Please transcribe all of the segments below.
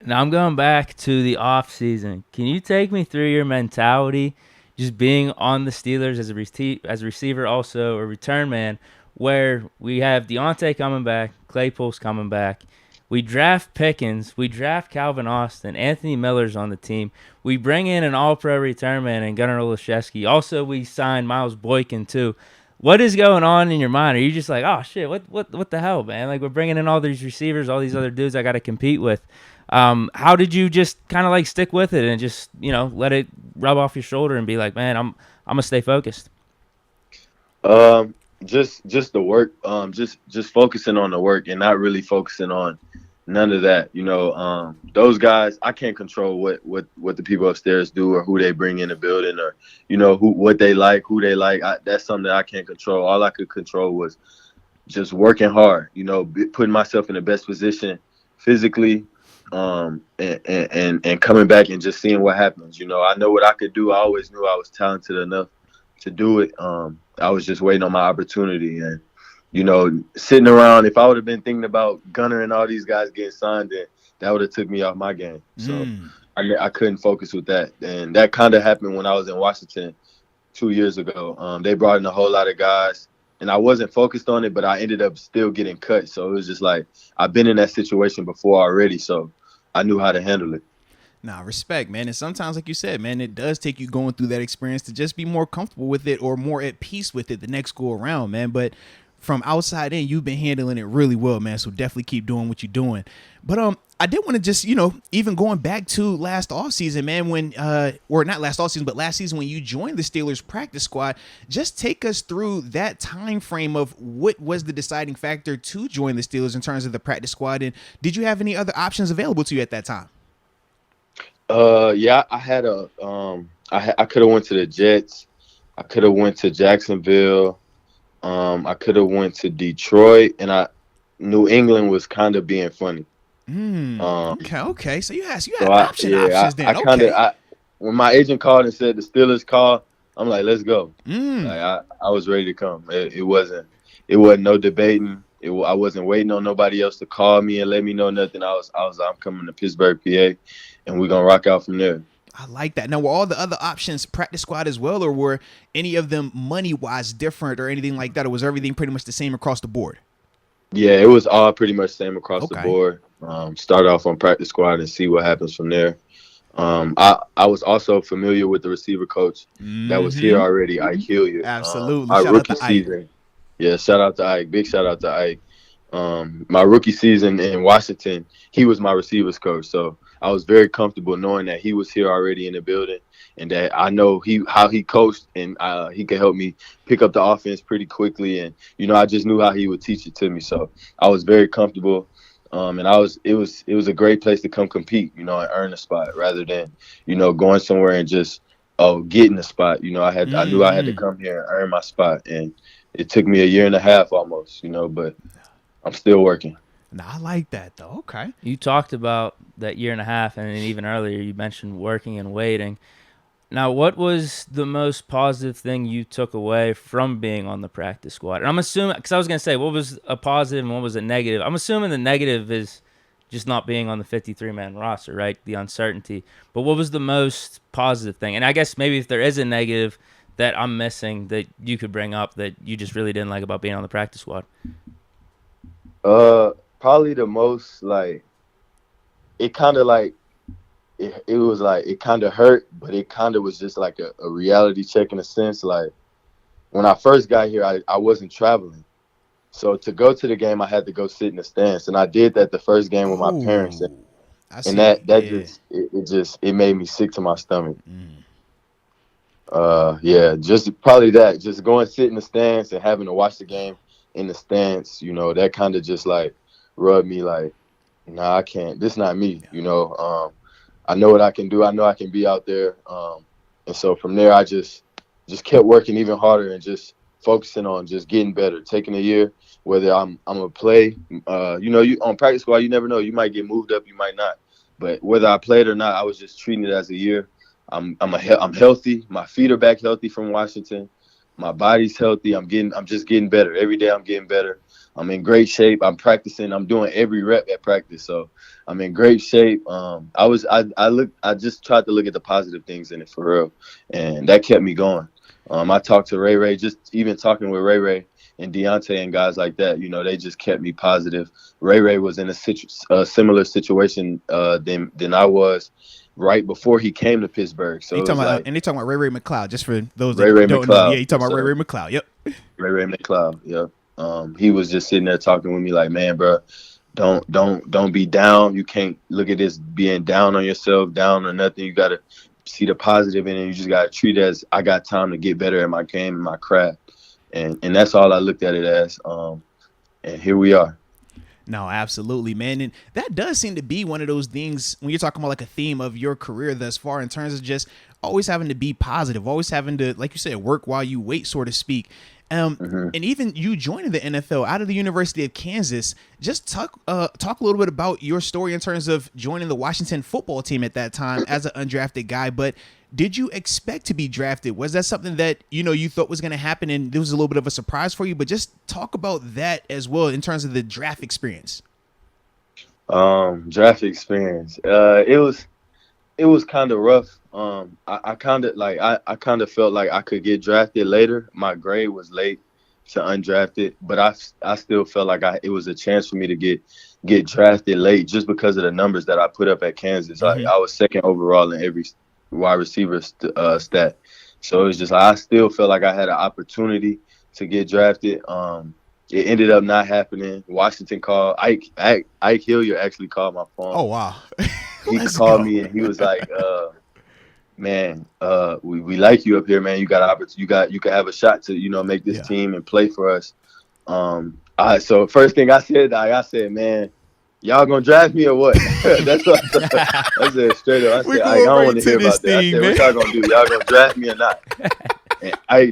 Now I'm going back to the off season. Can you take me through your mentality, just being on the Steelers as a receiver, also a return man, where we have Deontay coming back, Claypool's coming back. We draft Pickens, we draft Calvin Austin, Anthony Miller's on the team. We bring in an All-Pro return man and Gunnar Olszewski. Also, we signed Miles Boykin too. What is going on in your mind? Are you just like, oh shit, what the hell, man? Like we're bringing in all these receivers, all these other dudes I got to compete with. How did you just kind of like stick with it and just let it rub off your shoulder and be like, man, I'm gonna stay focused? Um, just the work. Just focusing on the work and not really focusing on none of that. Those guys, I can't control what the people upstairs do or who they bring in the building or who what they like, who they like. That's something that I can't control. All I could control was just working hard. Putting myself in the best position physically, and coming back and just seeing what happens. I know what I could do. I always knew I was talented enough to do it. I was just waiting on my opportunity and sitting around. If I would have been thinking about Gunner and all these guys getting signed, then that would have took me off my game. So I couldn't focus with that, and that kind of happened when I was in Washington 2 years ago. They brought in a whole lot of guys, and I wasn't focused on it, but I ended up still getting cut. So it was just like I've been in that situation before already, so I knew how to handle it. Nah, respect, man. And sometimes, like you said, man, it does take you going through that experience to just be more comfortable with it or more at peace with it the next go around, man. But from outside in, you've been handling it really well, man. So definitely keep doing what you're doing. But I did want to just, even going back to last offseason, man, when or not last offseason, but last season when you joined the Steelers practice squad, just take us through that time frame of what was the deciding factor to join the Steelers in terms of the practice squad, and did you have any other options available to you at that time? Yeah, I had I could have went to the Jets. I could have went to Jacksonville. I could have went to Detroit, and New England was kind of being funny. Okay. So you had So options then. I kind Okay. of when my agent called and said the Steelers call, I'm like, let's go. Like I was ready to come. It wasn't no debating. I wasn't waiting on nobody else to call me and let me know nothing. I'm coming to Pittsburgh, PA, and we're gonna rock out from there. I like that. Now, were all the other options practice squad as well, or were any of them money wise different or anything like that, or was everything pretty much the same across the board? Yeah, it was all pretty much same across the Okay. board. Start off on practice squad and see what happens from there. I was also familiar with the receiver coach that was here already, Ike Hilliard. Absolutely. My Shout out rookie to Ike. season, yeah, shout out to Ike. Big shout out to Ike. My rookie season in Washington, he was my receivers coach, so I was very comfortable knowing that he was here already in the building, and that I know how he coached, and he could help me pick up the offense pretty quickly, and I just knew how he would teach it to me, so I was very comfortable. And it was a great place to come compete, and earn a spot rather than, going somewhere and just getting a spot. I knew I had to come here and earn my spot, and it took me a year and a half almost, but I'm still working. Nah, I like that though. Okay. You talked about that year and a half, and then even earlier you mentioned working and waiting. Now, what was the most positive thing you took away from being on the practice squad? And I'm assuming, because I was going to say, what was a positive and what was a negative? I'm assuming the negative is just not being on the 53-man roster, right? The uncertainty. But what was the most positive thing? And I guess maybe if there is a negative that I'm missing that you could bring up that you just really didn't like about being on the practice squad. Probably the most like it kind of like it was like it kind of hurt, but it kind of was just like a reality check in a sense. Like when I first got here, I wasn't traveling, so to go to the game, I had to go sit in the stands, and I did that the first game with my parents, Oh, I and see. that Yeah. just made me sick to my stomach. Yeah, just probably that. Just going sit in the stands and having to watch the game in the stands, that kind of just like rubbed me like, nah, I can't. This not me, I know what I can do. I know I can be out there. And so from there, I just kept working even harder and just focusing on just getting better, taking a year. Whether I'm gonna play, you on practice squad, you never know. You might get moved up, you might not. But whether I played or not, I was just treating it as a year. I'm healthy. My feet are back healthy from Washington. My body's healthy. I'm just getting better. Every day I'm getting better. I'm in great shape. I'm practicing. I'm doing every rep at practice. So I'm in great shape. I just tried to look at the positive things in it for real. And that kept me going. I talked to Ray, just even talking with Ray and Deontay and guys like that, they just kept me positive. Ray was in a similar situation than I was right before he came to Pittsburgh. So and they talking about Ray McLeod, just for those that Ray don't know. McLeod. Yeah, you talking about Ray McLeod. Yep. Ray McLeod. Yep. He was just sitting there talking with me like, man, bro, don't be down. You can't look at this being down on yourself, down or nothing. You got to see the positive in it. You just got to treat it as I got time to get better at my game and my craft. And that's all I looked at it as. And here we are. No, absolutely, man. And that does seem to be one of those things when you're talking about like a theme of your career thus far in terms of just always having to be positive, always having to, like you said, work while you wait, so to speak. And even you joining the NFL out of the University of Kansas, just talk a little bit about your story in terms of joining the Washington football team at that time as an undrafted guy. But did you expect to be drafted? Was that something that, you thought was going to happen and it was a little bit of a surprise for you? But just talk about that as well in terms of the draft experience. Draft experience. It was kind of rough. I kind of felt like I could get drafted later. My grade was late to undrafted, but I still felt like it was a chance for me to get drafted late just because of the numbers that I put up at Kansas. Mm-hmm. I was second overall in every wide receiver stat. So it was just like I still felt like I had an opportunity to get drafted. It ended up not happening. Washington called Ike Hilliard actually called my phone. Oh wow. He called me and he was like, man, we like you up here, man. You can have a shot to, make this team and play for us. So first thing I said, man, y'all gonna draft me or what? That's what I said straight up. I said, I don't want to hear about that. I said, what y'all gonna do? Y'all gonna draft me or not? And I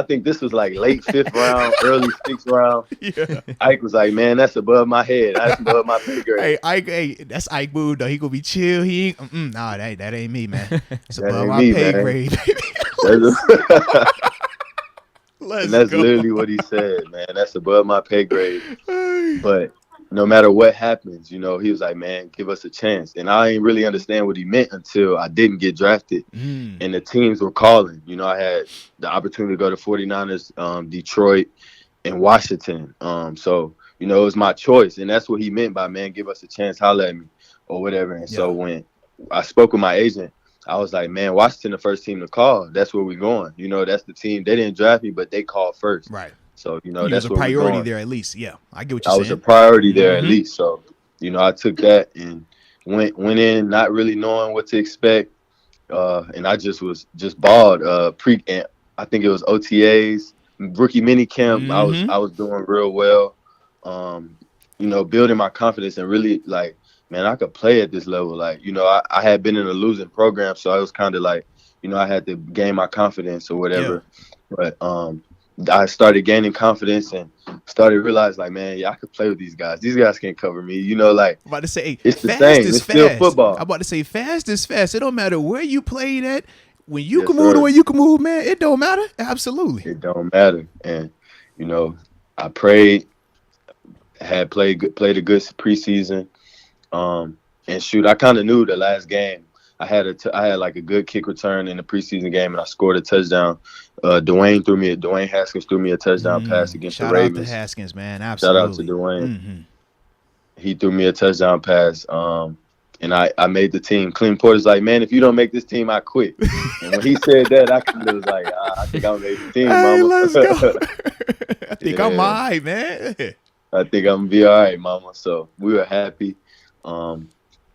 think this was like late 5th round, early 6th round. Yeah. Ike was like, man, that's above my head. That's above my pay grade. Hey, that's Ike Boo though. He gonna be chill. He ain't, nah, that ain't me, man. It's That above ain't my me, pay man. grade. And that's literally what he said, man. That's above my pay grade. But no matter what happens, he was like, man, give us a chance. And I didn't really understand what he meant until I didn't get drafted. And the teams were calling. I had the opportunity to go to 49ers, Detroit, and Washington. So, it was my choice. And that's what he meant by, man, give us a chance, holler at me or whatever. And so when I spoke with my agent, I was like, man, Washington the first team to call. That's where we're going. That's the team. They didn't draft me, but they called first. Right. So, that's a priority there at least. Yeah, I get what you're saying. I was a priority there at least. So, I took that and went in not really knowing what to expect. And I was balled. And I think it was OTAs, rookie mini camp. I was doing real well. Building my confidence and really like, man, I could play at this level. Like, I had been in a losing program, so I was kind of like, I had to gain my confidence or whatever. Yeah. But I started gaining confidence and started realizing, like, man, I could play with these guys. These guys can't cover me. Like, I'm about to say, it's the fast same. is it's fast. still football. I'm about to say, fast is fast. It don't matter where you played at. When you can move the way you can move, man, it don't matter. Absolutely. It don't matter. And, I prayed, had played a good preseason. And shoot, I kind of knew the last game. I had like a good kick return in the preseason game, and I scored a touchdown. Dwayne Haskins threw me a touchdown pass against the Ravens. Shout out to Haskins, man. Absolutely. Shout out to Dwayne. He threw me a touchdown pass. And I made the team. Clint Porter's like, man, if you don't make this team, I quit. And when he said that, I kind of was like, I think I made the team, mama. Hey, let's go. I think I'm all right, man. I think I'm gonna be all right, mama. So we were happy. And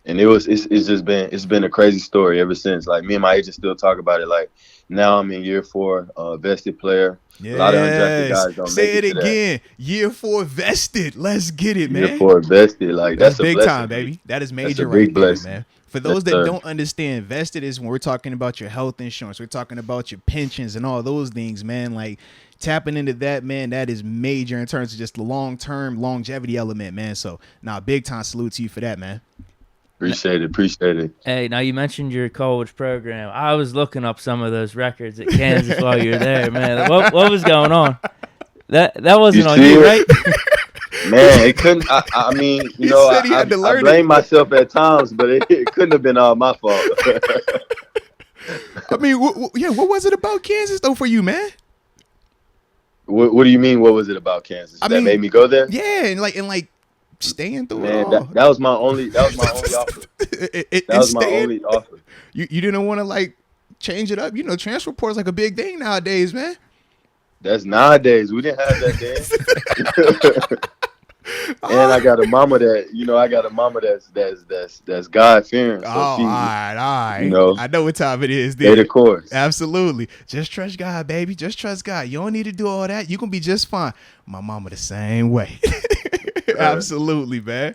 it's been a crazy story ever since. Like, me and my agent still talk about it. Like, now I'm in year 4, vested player. Yes. A lot of undrafted guys don't Say make it again. Year 4 vested. Let's get it, man. Year 4 vested. Like, that's a big blessing, time, baby. That is major, that's a big blessing, man. For those that sir. don't understand, vested is when we're talking about your health insurance. We're talking about your pensions and all those things, man. Like, tapping into that, man, that is major in terms of just the long-term longevity element, man. So, big time salute to you for that, man. Appreciate it. Hey, now you mentioned your college program. I was looking up some of those records at Kansas while you were there, man. What was going on? That wasn't on you, right? Man, it couldn't. I mean, I blame myself at times, but it couldn't have been all my fault. I mean, what was it about Kansas though for you, man? What do you mean? What was it about Kansas that made me go there? Yeah, and like staying through Man, it all. that was my only offer. That was my only offer. You didn't want to like change it up. You know, transfer portal is like a big thing nowadays, man. That's nowadays. We didn't have that then. And I got a mama that's God fearing. So all right. You know, I know what time it is. Stay the course. Absolutely. Just trust God, baby. Just trust God. You don't need to do all that. You can be just fine. My mama the same way. Absolutely, man.